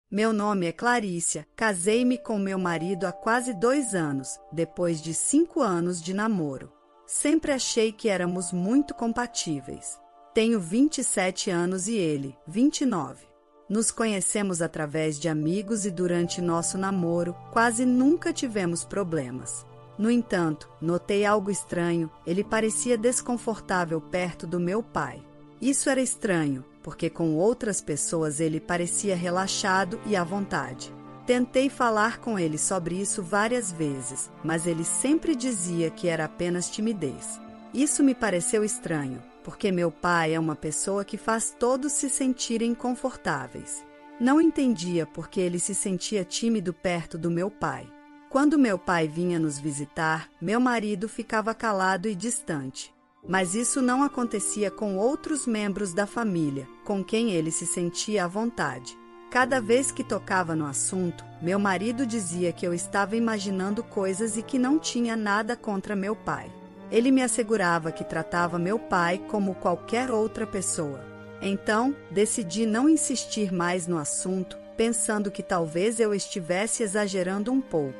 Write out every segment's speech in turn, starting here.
Meu nome é Clarícia, casei-me com meu marido há quase 2 anos, depois de 5 anos de namoro. Sempre achei que éramos muito compatíveis. Tenho 27 anos e ele, 29. Nos conhecemos através de amigos e durante nosso namoro quase nunca tivemos problemas. No entanto, notei algo estranho, ele parecia desconfortável perto do meu pai. Isso era estranho, porque com outras pessoas ele parecia relaxado e à vontade. Tentei falar com ele sobre isso várias vezes, mas ele sempre dizia que era apenas timidez. Isso me pareceu estranho, porque meu pai é uma pessoa que faz todos se sentirem confortáveis. Não entendia por que ele se sentia tímido perto do meu pai. Quando meu pai vinha nos visitar, meu marido ficava calado e distante. Mas isso não acontecia com outros membros da família, com quem ele se sentia à vontade. Cada vez que tocava no assunto, meu marido dizia que eu estava imaginando coisas e que não tinha nada contra meu pai. Ele me assegurava que tratava meu pai como qualquer outra pessoa. Então, decidi não insistir mais no assunto, pensando que talvez eu estivesse exagerando um pouco.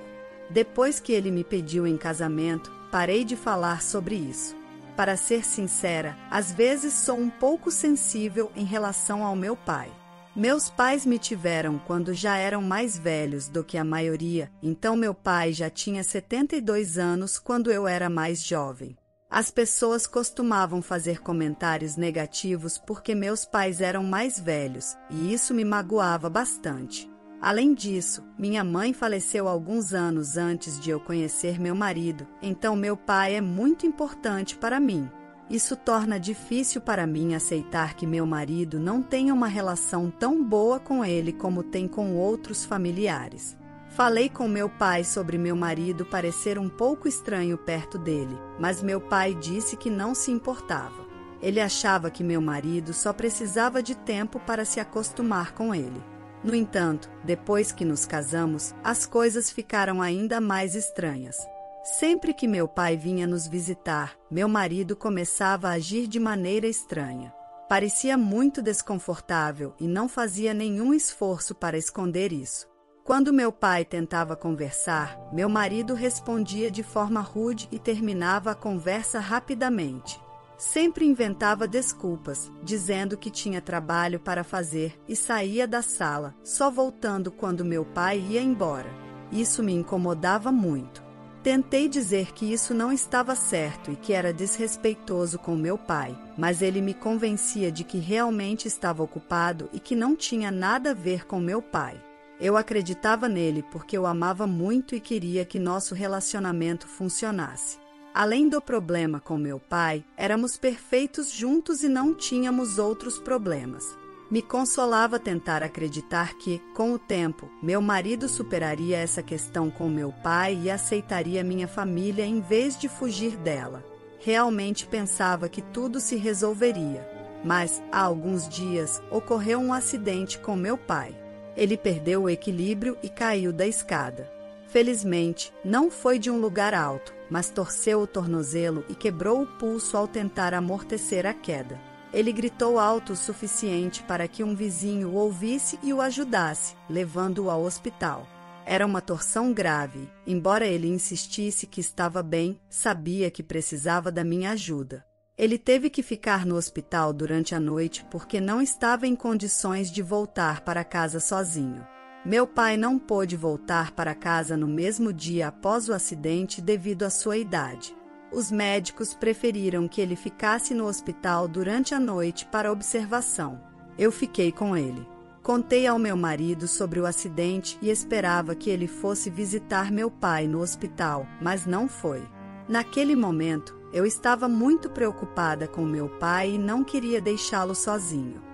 Depois que ele me pediu em casamento, parei de falar sobre isso. Para ser sincera, às vezes sou um pouco sensível em relação ao meu pai. Meus pais me tiveram quando já eram mais velhos do que a maioria, então meu pai já tinha 72 anos quando eu era mais jovem. As pessoas costumavam fazer comentários negativos porque meus pais eram mais velhos, e isso me magoava bastante. Além disso, minha mãe faleceu alguns anos antes de eu conhecer meu marido, então meu pai é muito importante para mim. Isso torna difícil para mim aceitar que meu marido não tenha uma relação tão boa com ele como tem com outros familiares. Falei com meu pai sobre meu marido parecer um pouco estranho perto dele, mas meu pai disse que não se importava. Ele achava que meu marido só precisava de tempo para se acostumar com ele. No entanto, depois que nos casamos, as coisas ficaram ainda mais estranhas. Sempre que meu pai vinha nos visitar, meu marido começava a agir de maneira estranha. Parecia muito desconfortável e não fazia nenhum esforço para esconder isso. Quando meu pai tentava conversar, meu marido respondia de forma rude e terminava a conversa rapidamente. Sempre inventava desculpas, dizendo que tinha trabalho para fazer e saía da sala, só voltando quando meu pai ia embora. Isso me incomodava muito. Tentei dizer que isso não estava certo e que era desrespeitoso com meu pai, mas ele me convencia de que realmente estava ocupado e que não tinha nada a ver com meu pai. Eu acreditava nele porque eu amava muito e queria que nosso relacionamento funcionasse. Além do problema com meu pai, éramos perfeitos juntos e não tínhamos outros problemas. Me consolava tentar acreditar que, com o tempo, meu marido superaria essa questão com meu pai e aceitaria minha família em vez de fugir dela. Realmente pensava que tudo se resolveria. Mas, há alguns dias, ocorreu um acidente com meu pai. Ele perdeu o equilíbrio e caiu da escada. Felizmente, não foi de um lugar alto, mas torceu o tornozelo e quebrou o pulso ao tentar amortecer a queda. Ele gritou alto o suficiente para que um vizinho o ouvisse e o ajudasse, levando-o ao hospital. Era uma torção grave. Embora ele insistisse que estava bem, sabia que precisava da minha ajuda. Ele teve que ficar no hospital durante a noite porque não estava em condições de voltar para casa sozinho. Meu pai não pôde voltar para casa no mesmo dia após o acidente devido à sua idade. Os médicos preferiram que ele ficasse no hospital durante a noite para observação. Eu fiquei com ele. Contei ao meu marido sobre o acidente e esperava que ele fosse visitar meu pai no hospital, mas não foi. Naquele momento, eu estava muito preocupada com meu pai e não queria deixá-lo sozinho.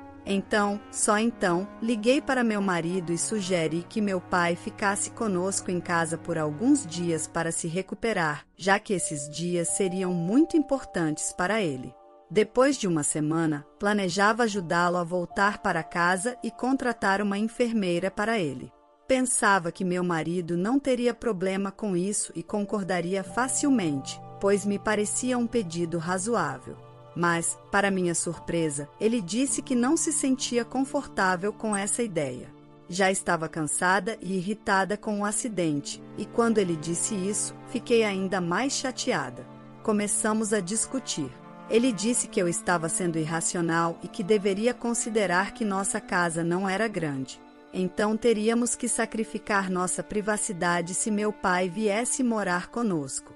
Só então, liguei para meu marido e sugeri que meu pai ficasse conosco em casa por alguns dias para se recuperar, já que esses dias seriam muito importantes para ele. Depois de uma semana, planejava ajudá-lo a voltar para casa e contratar uma enfermeira para ele. Pensava que meu marido não teria problema com isso e concordaria facilmente, pois me parecia um pedido razoável. Mas, para minha surpresa, ele disse que não se sentia confortável com essa ideia. Já estava cansada e irritada com o acidente, e quando ele disse isso, fiquei ainda mais chateada. Começamos a discutir. Ele disse que eu estava sendo irracional e que deveria considerar que nossa casa não era grande. Então teríamos que sacrificar nossa privacidade se meu pai viesse morar conosco.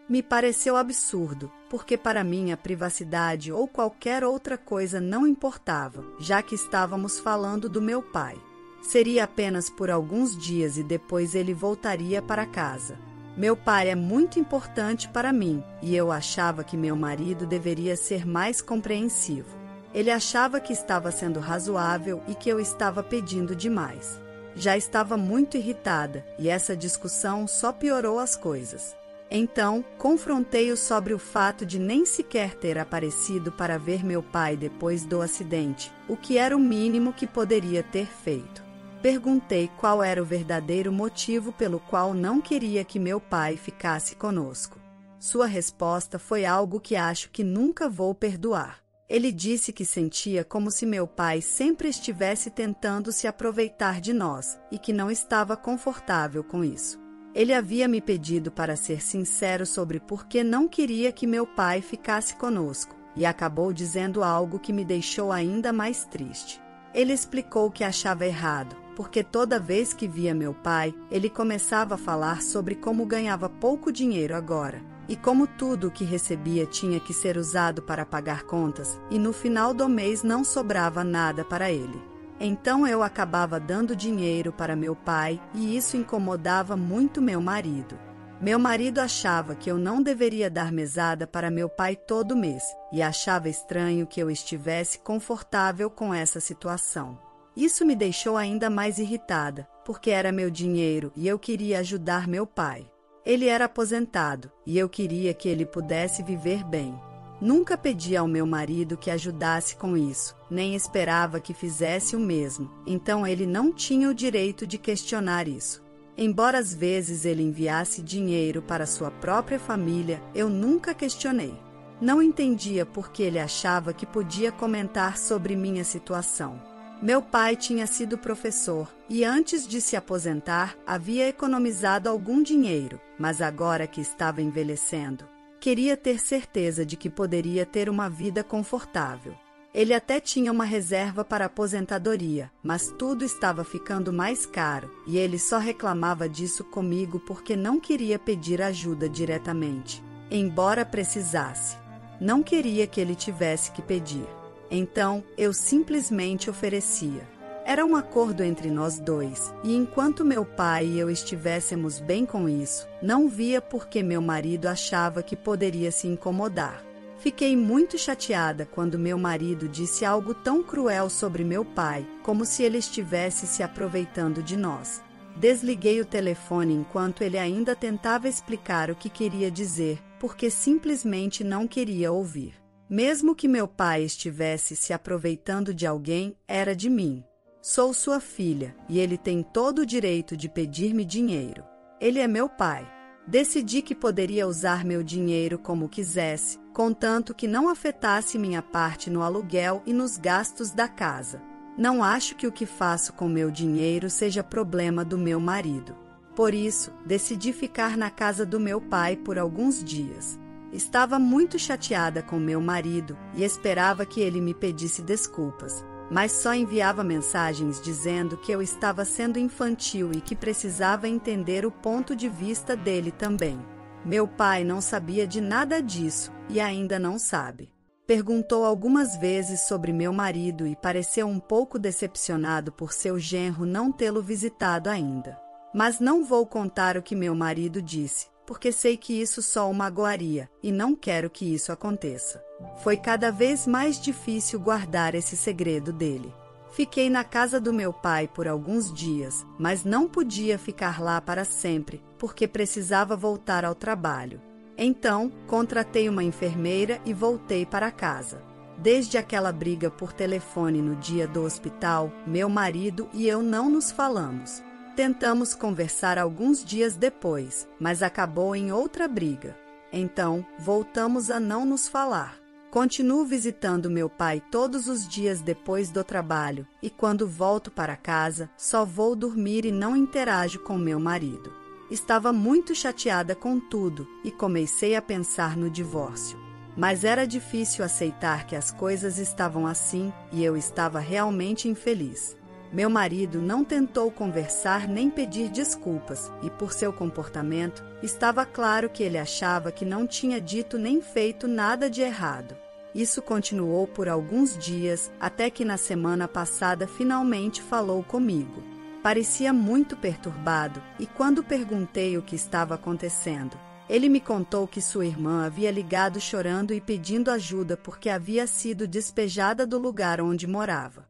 Me pareceu absurdo, porque para mim a privacidade ou qualquer outra coisa não importava, já que estávamos falando do meu pai. Seria apenas por alguns dias e depois ele voltaria para casa. Meu pai é muito importante para mim, e eu achava que meu marido deveria ser mais compreensivo. Ele achava que estava sendo razoável e que eu estava pedindo demais. Já estava muito irritada, e essa discussão só piorou as coisas. Então, confrontei-o sobre o fato de nem sequer ter aparecido para ver meu pai depois do acidente, o que era o mínimo que poderia ter feito. Perguntei qual era o verdadeiro motivo pelo qual não queria que meu pai ficasse conosco. Sua resposta foi algo que acho que nunca vou perdoar. Ele disse que sentia como se meu pai sempre estivesse tentando se aproveitar de nós e que não estava confortável com isso. Ele havia me pedido para ser sincero sobre por que não queria que meu pai ficasse conosco, e acabou dizendo algo que me deixou ainda mais triste. Ele explicou que achava errado, porque toda vez que via meu pai, ele começava a falar sobre como ganhava pouco dinheiro agora, e como tudo o que recebia tinha que ser usado para pagar contas, e no final do mês não sobrava nada para ele. Então eu acabava dando dinheiro para meu pai e isso incomodava muito meu marido. Meu marido achava que eu não deveria dar mesada para meu pai todo mês e achava estranho que eu estivesse confortável com essa situação. Isso me deixou ainda mais irritada, porque era meu dinheiro e eu queria ajudar meu pai. Ele era aposentado e eu queria que ele pudesse viver bem. Nunca pedi ao meu marido que ajudasse com isso, nem esperava que fizesse o mesmo, então ele não tinha o direito de questionar isso. Embora às vezes ele enviasse dinheiro para sua própria família, eu nunca questionei. Não entendia por que ele achava que podia comentar sobre minha situação. Meu pai tinha sido professor e antes de se aposentar havia economizado algum dinheiro, mas agora que estava envelhecendo, queria ter certeza de que poderia ter uma vida confortável. Ele até tinha uma reserva para aposentadoria, mas tudo estava ficando mais caro e ele só reclamava disso comigo porque não queria pedir ajuda diretamente, embora precisasse. Não queria que ele tivesse que pedir. Então, eu simplesmente oferecia. Era um acordo entre nós dois, e enquanto meu pai e eu estivéssemos bem com isso, não via por que meu marido achava que poderia se incomodar. Fiquei muito chateada quando meu marido disse algo tão cruel sobre meu pai, como se ele estivesse se aproveitando de nós. Desliguei o telefone enquanto ele ainda tentava explicar o que queria dizer, porque simplesmente não queria ouvir. Mesmo que meu pai estivesse se aproveitando de alguém, era de mim. Sou sua filha, e ele tem todo o direito de pedir-me dinheiro. Ele é meu pai. Decidi que poderia usar meu dinheiro como quisesse, contanto que não afetasse minha parte no aluguel e nos gastos da casa. Não acho que o que faço com meu dinheiro seja problema do meu marido. Por isso, decidi ficar na casa do meu pai por alguns dias. Estava muito chateada com meu marido e esperava que ele me pedisse desculpas, mas só enviava mensagens dizendo que eu estava sendo infantil e que precisava entender o ponto de vista dele também. Meu pai não sabia de nada disso e ainda não sabe. Perguntou algumas vezes sobre meu marido e pareceu um pouco decepcionado por seu genro não tê-lo visitado ainda. Mas não vou contar o que meu marido disse, porque sei que isso só o magoaria e não quero que isso aconteça. Foi cada vez mais difícil guardar esse segredo dele. Fiquei na casa do meu pai por alguns dias, mas não podia ficar lá para sempre, porque precisava voltar ao trabalho. Então, contratei uma enfermeira e voltei para casa. Desde aquela briga por telefone no dia do hospital, meu marido e eu não nos falamos. Tentamos conversar alguns dias depois, mas acabou em outra briga. Então, voltamos a não nos falar. Continuo visitando meu pai todos os dias depois do trabalho, e quando volto para casa, só vou dormir e não interajo com meu marido. Estava muito chateada com tudo e comecei a pensar no divórcio. Mas era difícil aceitar que as coisas estavam assim e eu estava realmente infeliz. Meu marido não tentou conversar nem pedir desculpas e, por seu comportamento, estava claro que ele achava que não tinha dito nem feito nada de errado. Isso continuou por alguns dias, até que na semana passada finalmente falou comigo. Parecia muito perturbado e quando perguntei o que estava acontecendo, ele me contou que sua irmã havia ligado chorando e pedindo ajuda porque havia sido despejada do lugar onde morava.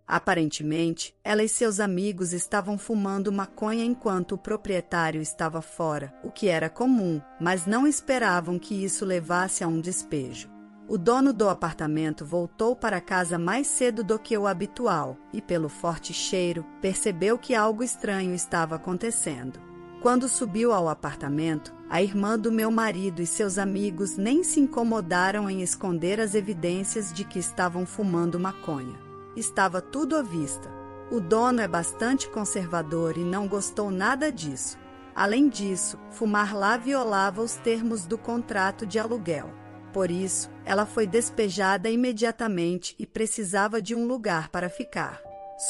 Aparentemente, ela e seus amigos estavam fumando maconha enquanto o proprietário estava fora, o que era comum, mas não esperavam que isso levasse a um despejo. O dono do apartamento voltou para casa mais cedo do que o habitual e, pelo forte cheiro, percebeu que algo estranho estava acontecendo. Quando subiu ao apartamento, a irmã do meu marido e seus amigos nem se incomodaram em esconder as evidências de que estavam fumando maconha. Estava tudo à vista. O dono é bastante conservador e não gostou nada disso. Além disso, fumar lá violava os termos do contrato de aluguel. Por isso, ela foi despejada imediatamente e precisava de um lugar para ficar.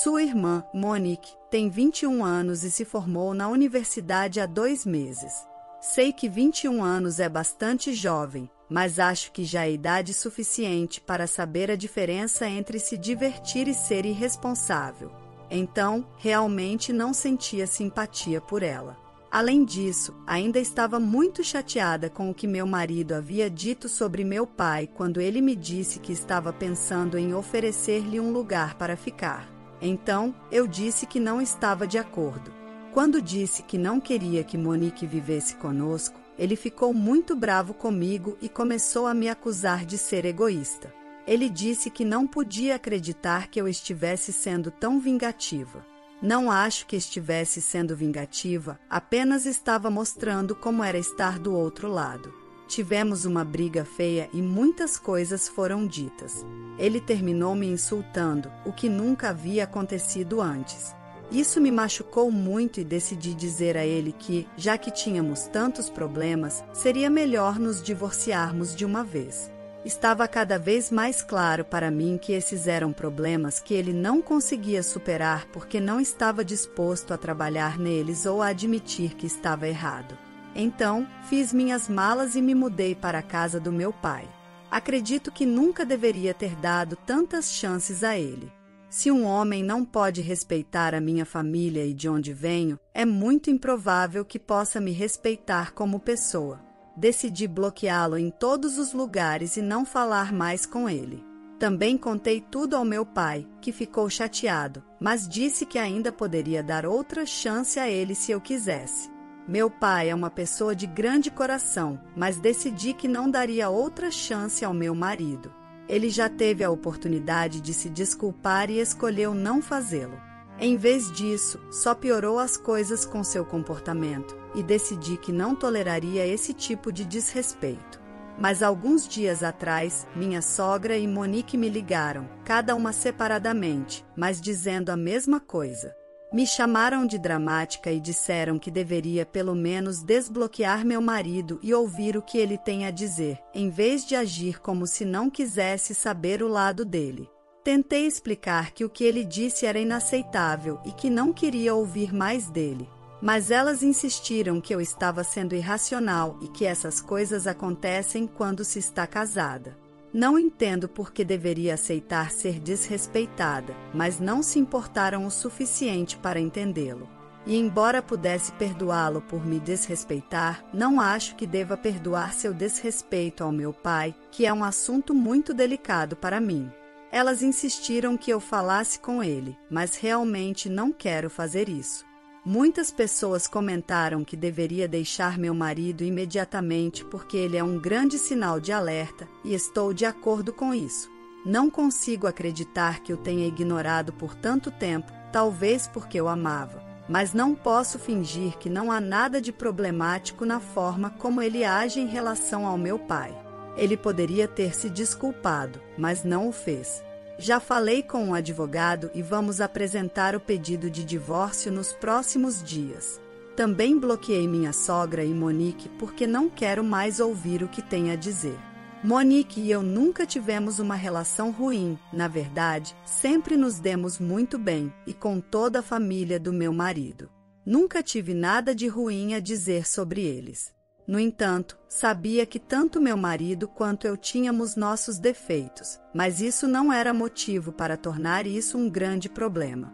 Sua irmã, Monique, tem 21 anos e se formou na universidade há 2 meses. Sei que 21 anos é bastante jovem, mas acho que já é idade suficiente para saber a diferença entre se divertir e ser irresponsável. Então, realmente não sentia simpatia por ela. Além disso, ainda estava muito chateada com o que meu marido havia dito sobre meu pai quando ele me disse que estava pensando em oferecer-lhe um lugar para ficar. Então, eu disse que não estava de acordo. Quando disse que não queria que Monique vivesse conosco, ele ficou muito bravo comigo e começou a me acusar de ser egoísta. Ele disse que não podia acreditar que eu estivesse sendo tão vingativa. Não acho que estivesse sendo vingativa, apenas estava mostrando como era estar do outro lado. Tivemos uma briga feia e muitas coisas foram ditas. Ele terminou me insultando, o que nunca havia acontecido antes. Isso me machucou muito e decidi dizer a ele que, já que tínhamos tantos problemas, seria melhor nos divorciarmos de uma vez. Estava cada vez mais claro para mim que esses eram problemas que ele não conseguia superar porque não estava disposto a trabalhar neles ou a admitir que estava errado. Então, fiz minhas malas e me mudei para a casa do meu pai. Acredito que nunca deveria ter dado tantas chances a ele. Se um homem não pode respeitar a minha família e de onde venho, é muito improvável que possa me respeitar como pessoa. Decidi bloqueá-lo em todos os lugares e não falar mais com ele. Também contei tudo ao meu pai, que ficou chateado, mas disse que ainda poderia dar outra chance a ele se eu quisesse. Meu pai é uma pessoa de grande coração, mas decidi que não daria outra chance ao meu marido. Ele já teve a oportunidade de se desculpar e escolheu não fazê-lo. Em vez disso, só piorou as coisas com seu comportamento e decidi que não toleraria esse tipo de desrespeito. Mas alguns dias atrás, minha sogra e Monique me ligaram, cada uma separadamente, mas dizendo a mesma coisa. Me chamaram de dramática e disseram que deveria pelo menos desbloquear meu marido e ouvir o que ele tem a dizer, em vez de agir como se não quisesse saber o lado dele. Tentei explicar que o que ele disse era inaceitável e que não queria ouvir mais dele. Mas elas insistiram que eu estava sendo irracional e que essas coisas acontecem quando se está casada. Não entendo por que deveria aceitar ser desrespeitada, mas não se importaram o suficiente para entendê-lo. E embora pudesse perdoá-lo por me desrespeitar, não acho que deva perdoar seu desrespeito ao meu pai, que é um assunto muito delicado para mim. Elas insistiram que eu falasse com ele, mas realmente não quero fazer isso. Muitas pessoas comentaram que deveria deixar meu marido imediatamente porque ele é um grande sinal de alerta e estou de acordo com isso. Não consigo acreditar que o tenha ignorado por tanto tempo, talvez porque o amava, mas não posso fingir que não há nada de problemático na forma como ele age em relação ao meu pai. Ele poderia ter se desculpado, mas não o fez. Já falei com um advogado e vamos apresentar o pedido de divórcio nos próximos dias. Também bloqueei minha sogra e Monique porque não quero mais ouvir o que tem a dizer. Monique e eu nunca tivemos uma relação ruim, na verdade, sempre nos demos muito bem e com toda a família do meu marido. Nunca tive nada de ruim a dizer sobre eles. No entanto, sabia que tanto meu marido quanto eu tínhamos nossos defeitos, mas isso não era motivo para tornar isso um grande problema.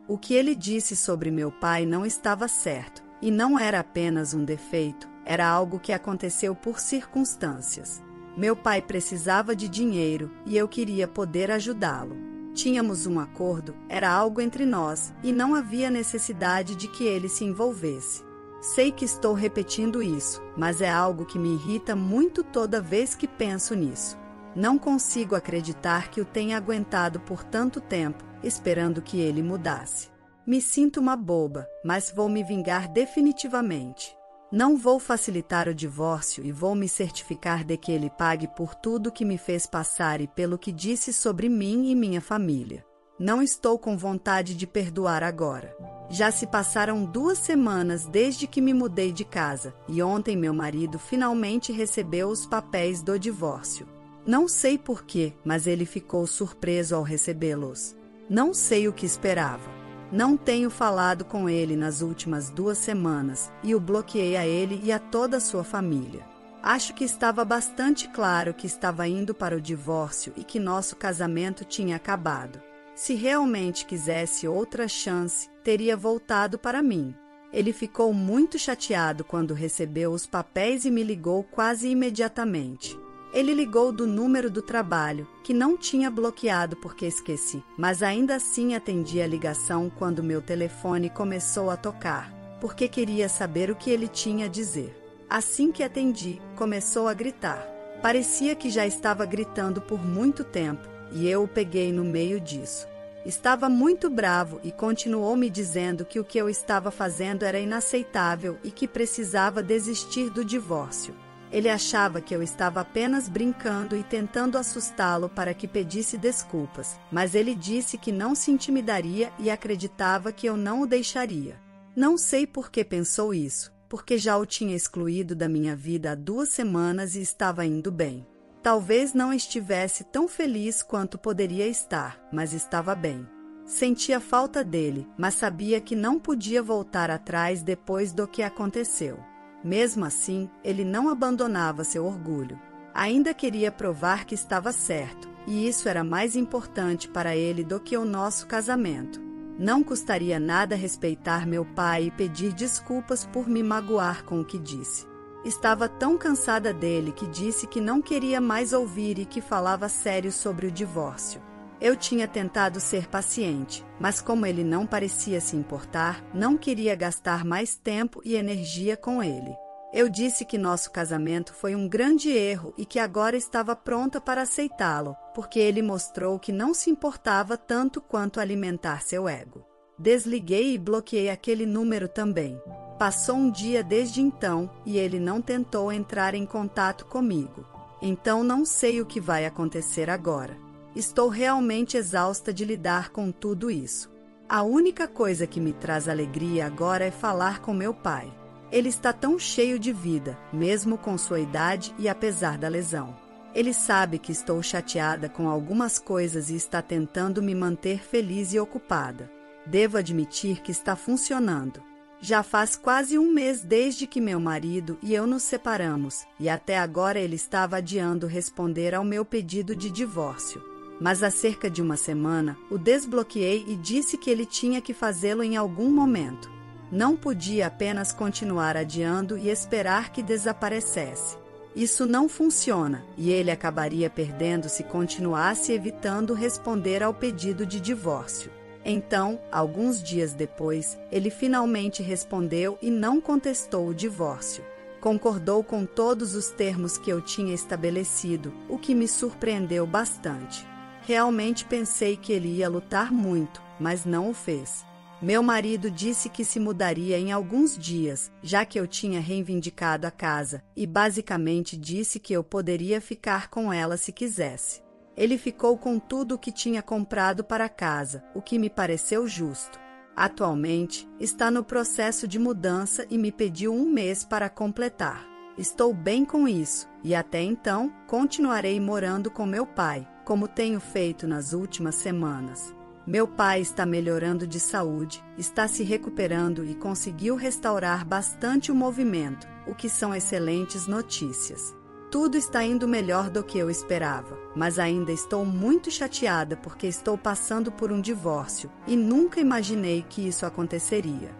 O que ele disse sobre meu pai não estava certo, e não era apenas um defeito, era algo que aconteceu por circunstâncias. Meu pai precisava de dinheiro e eu queria poder ajudá-lo. Tínhamos um acordo, era algo entre nós, e não havia necessidade de que ele se envolvesse. Sei que estou repetindo isso, mas é algo que me irrita muito toda vez que penso nisso. Não consigo acreditar que o tenha aguentado por tanto tempo, esperando que ele mudasse. Me sinto uma boba, mas vou me vingar definitivamente. Não vou facilitar o divórcio e vou me certificar de que ele pague por tudo que me fez passar e pelo que disse sobre mim e minha família. Não estou com vontade de perdoar agora. Já se passaram 2 semanas desde que me mudei de casa, e ontem meu marido finalmente recebeu os papéis do divórcio. Não sei porquê, mas ele ficou surpreso ao recebê-los. Não sei o que esperava. Não tenho falado com ele nas últimas 2 semanas, e o bloqueei a ele e a toda a sua família. Acho que estava bastante claro que estava indo para o divórcio e que nosso casamento tinha acabado. Se realmente quisesse outra chance, teria voltado para mim. Ele ficou muito chateado quando recebeu os papéis e me ligou quase imediatamente. Ele ligou do número do trabalho, que não tinha bloqueado porque esqueci, mas ainda assim atendi a ligação quando meu telefone começou a tocar, porque queria saber o que ele tinha a dizer. Assim que atendi, começou a gritar. Parecia que já estava gritando por muito tempo, e eu o peguei no meio disso. Estava muito bravo e continuou me dizendo que o que eu estava fazendo era inaceitável e que precisava desistir do divórcio. Ele achava que eu estava apenas brincando e tentando assustá-lo para que pedisse desculpas, mas ele disse que não se intimidaria e acreditava que eu não o deixaria. Não sei por que pensou isso, porque já o tinha excluído da minha vida há 2 semanas e estava indo bem. Talvez não estivesse tão feliz quanto poderia estar, mas estava bem. Sentia falta dele, mas sabia que não podia voltar atrás depois do que aconteceu. Mesmo assim, ele não abandonava seu orgulho. Ainda queria provar que estava certo, e isso era mais importante para ele do que o nosso casamento. Não custaria nada respeitar meu pai e pedir desculpas por me magoar com o que disse. Estava tão cansada dele que disse que não queria mais ouvir e que falava sério sobre o divórcio. Eu tinha tentado ser paciente, mas como ele não parecia se importar, não queria gastar mais tempo e energia com ele. Eu disse que nosso casamento foi um grande erro e que agora estava pronta para aceitá-lo, porque ele mostrou que não se importava tanto quanto alimentar seu ego. Desliguei e bloqueei aquele número também. Passou um dia desde então e ele não tentou entrar em contato comigo. Então não sei o que vai acontecer agora. Estou realmente exausta de lidar com tudo isso. A única coisa que me traz alegria agora é falar com meu pai. Ele está tão cheio de vida, mesmo com sua idade e apesar da lesão. Ele sabe que estou chateada com algumas coisas e está tentando me manter feliz e ocupada. Devo admitir que está funcionando. Já faz quase 1 mês desde que meu marido e eu nos separamos, e até agora ele estava adiando responder ao meu pedido de divórcio. Mas há cerca de 1 semana, o desbloqueei e disse que ele tinha que fazê-lo em algum momento. Não podia apenas continuar adiando e esperar que desaparecesse. Isso não funciona, e ele acabaria perdendo se continuasse evitando responder ao pedido de divórcio. Então, alguns dias depois, ele finalmente respondeu e não contestou o divórcio. Concordou com todos os termos que eu tinha estabelecido, o que me surpreendeu bastante. Realmente pensei que ele ia lutar muito, mas não o fez. Meu marido disse que se mudaria em alguns dias, já que eu tinha reivindicado a casa, e basicamente disse que eu poderia ficar com ela se quisesse. Ele ficou com tudo o que tinha comprado para a casa, o que me pareceu justo. Atualmente, está no processo de mudança e me pediu 1 mês para completar. Estou bem com isso, e até então, continuarei morando com meu pai, como tenho feito nas últimas semanas. Meu pai está melhorando de saúde, está se recuperando e conseguiu restaurar bastante o movimento, o que são excelentes notícias. Tudo está indo melhor do que eu esperava, mas ainda estou muito chateada porque estou passando por um divórcio e nunca imaginei que isso aconteceria.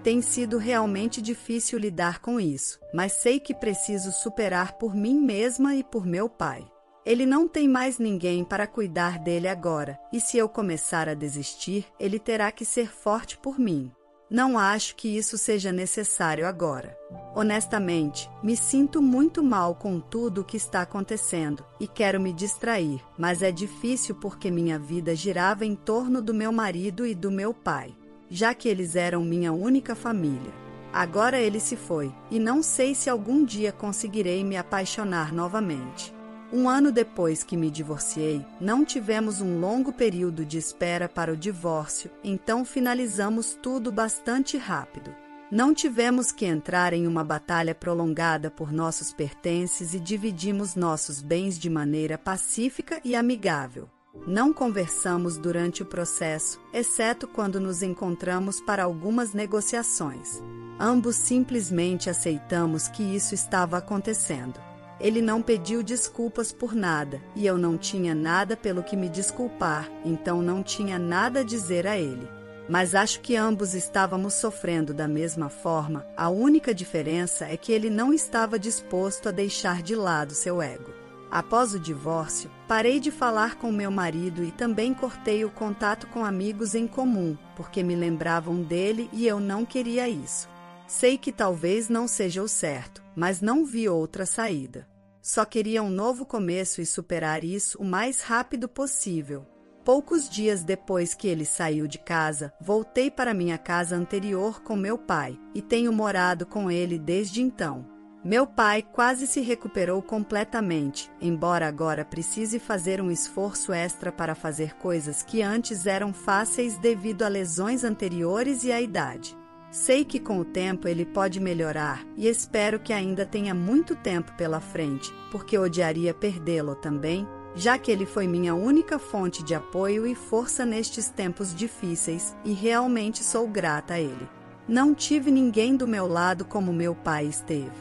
Tem sido realmente difícil lidar com isso, mas sei que preciso superar por mim mesma e por meu pai. Ele não tem mais ninguém para cuidar dele agora, e se eu começar a desistir, ele terá que ser forte por mim. Não acho que isso seja necessário agora. Honestamente, me sinto muito mal com tudo o que está acontecendo e quero me distrair, mas é difícil porque minha vida girava em torno do meu marido e do meu pai, já que eles eram minha única família. Agora ele se foi, e não sei se algum dia conseguirei me apaixonar novamente. 1 ano depois que me divorciei, não tivemos um longo período de espera para o divórcio, então finalizamos tudo bastante rápido. Não tivemos que entrar em uma batalha prolongada por nossos pertences e dividimos nossos bens de maneira pacífica e amigável. Não conversamos durante o processo, exceto quando nos encontramos para algumas negociações. Ambos simplesmente aceitamos que isso estava acontecendo. Ele não pediu desculpas por nada, e eu não tinha nada pelo que me desculpar, então não tinha nada a dizer a ele. Mas acho que ambos estávamos sofrendo da mesma forma, a única diferença é que ele não estava disposto a deixar de lado seu ego. Após o divórcio, parei de falar com meu marido e também cortei o contato com amigos em comum, porque me lembravam dele e eu não queria isso. Sei que talvez não seja o certo, mas não vi outra saída. Só queria um novo começo e superar isso o mais rápido possível. Poucos dias depois que ele saiu de casa, voltei para minha casa anterior com meu pai e tenho morado com ele desde então. Meu pai quase se recuperou completamente, embora agora precise fazer um esforço extra para fazer coisas que antes eram fáceis devido a lesões anteriores e à idade. Sei que com o tempo ele pode melhorar e espero que ainda tenha muito tempo pela frente, porque odiaria perdê-lo também, já que ele foi minha única fonte de apoio e força nestes tempos difíceis e realmente sou grata a ele. Não tive ninguém do meu lado como meu pai esteve,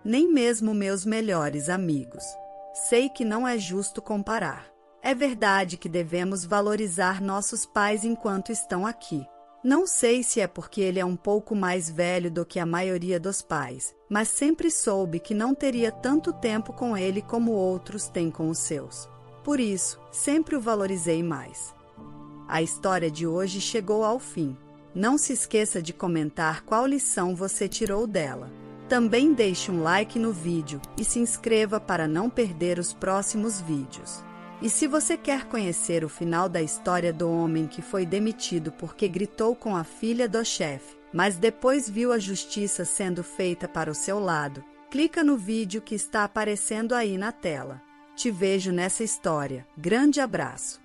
nem mesmo meus melhores amigos. Sei que não é justo comparar. É verdade que devemos valorizar nossos pais enquanto estão aqui. Não sei se é porque ele é um pouco mais velho do que a maioria dos pais, mas sempre soube que não teria tanto tempo com ele como outros têm com os seus. Por isso, sempre o valorizei mais. A história de hoje chegou ao fim. Não se esqueça de comentar qual lição você tirou dela. Também deixe um like no vídeo e se inscreva para não perder os próximos vídeos. E se você quer conhecer o final da história do homem que foi demitido porque gritou com a filha do chefe, mas depois viu a justiça sendo feita para o seu lado, clica no vídeo que está aparecendo aí na tela. Te vejo nessa história. Grande abraço!